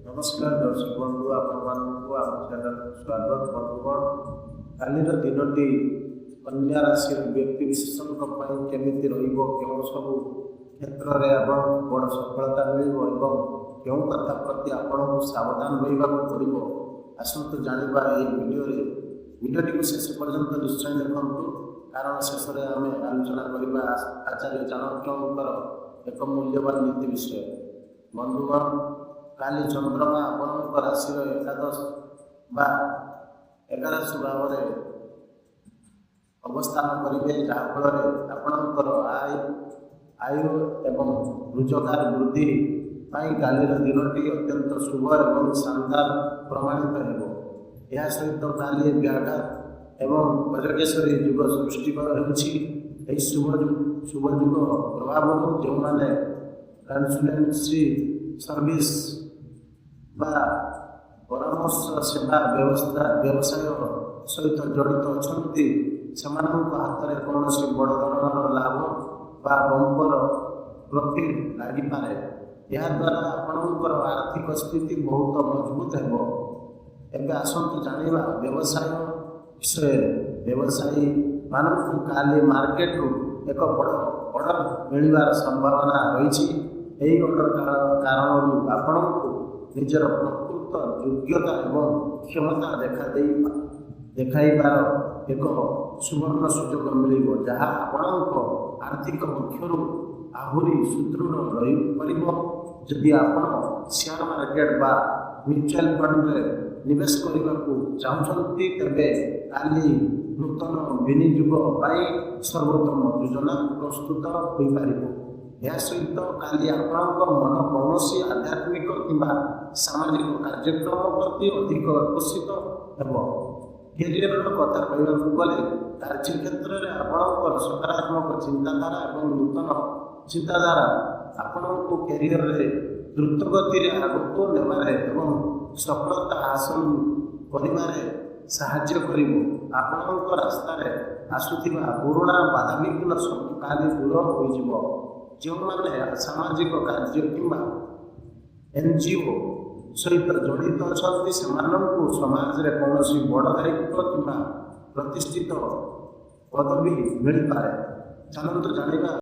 नमस्कार दर्शक बंधु आपण आम चैनल स्वागत बंधुगण। कालीर दिनटी कन्या राशि व्यक्ति विशेषों केमिति क्यों सब क्षेत्र में बड़ सफलता मिल क्यों कथा प्रति आपन को सावधान रहा पड़ो आसतु जाना भिडियोटी को शेष पर्यंत निश्चय देखूँ कारण शेष में आम आलोचना करवा आचार्य चाणक्य एक मूल्यवान नीति विषय। बंधुगण काली चंद्रमा आपण राशि एकादश बा 11 भाव में अवस्थान करेंगे जहाँफल आपणकर आयु एवं रोजगार वृद्धि कालीर दिनटी अत्यंत शुभ एवं शानदार प्रमाणित हो। यह सहित काली व्याघात एवं गजकेशरी युग सृष्टि होती शुभ युग प्रभाव जो मैंने कन्सल्टेंसी सर्विस बा परामर्श सेवा व्यवसाय सहित जड़ित अच्छा हाथ में कौन बड़ धरण लाभ बा बंपर प्रॉफिट लगिपे याद्वारा आपणकर आर्थिक स्थिति बहुत मजबूत हो। एवं आसतु जाना व्यवसाय विषय व्यवसायी मानक काली मार्केट रु एक बड़ ऑर्डर मिलवार संभावना रही। यही ऑर्डर कारण आपण निजर प्रकृत योग्यता एवं क्षमता देखाइबार एक सुवर्ण सुजोग मिल जहाँ आपण आर्थिक पक्षर आहरी सुदृढ़ रही आपण शेयर मार्केट बा म्यूचुअल फंड में निवेश करने को चाहते तेरे काली नूतन विनियोग सर्वोत्तम योजना प्रस्तुत हो पार। यह सहित काली आपण मन कौन आध्यात्मिक कि सामाजिक कार्यक्रम प्रति अधिक आकर्षित हो। कैरियर कथा कहूँ गले कार्यक्षेत्र में आपणकर सकारात्मक चिंताधारा और नूतन चिंताधारा आपण को कैरियर में द्रुत गति आगक ने सफलता हासिल कर रास्तार आसुवा पुराणा बाधाविघ्न सब काली दूर हो। जो मैंने सामाजिक कार्य कि एनजीओ सहित जड़ित अच्छा समाज में कौन बड़ दायित्व कि प्रतिष्ठित पदवी मिल पाए। चलते जाना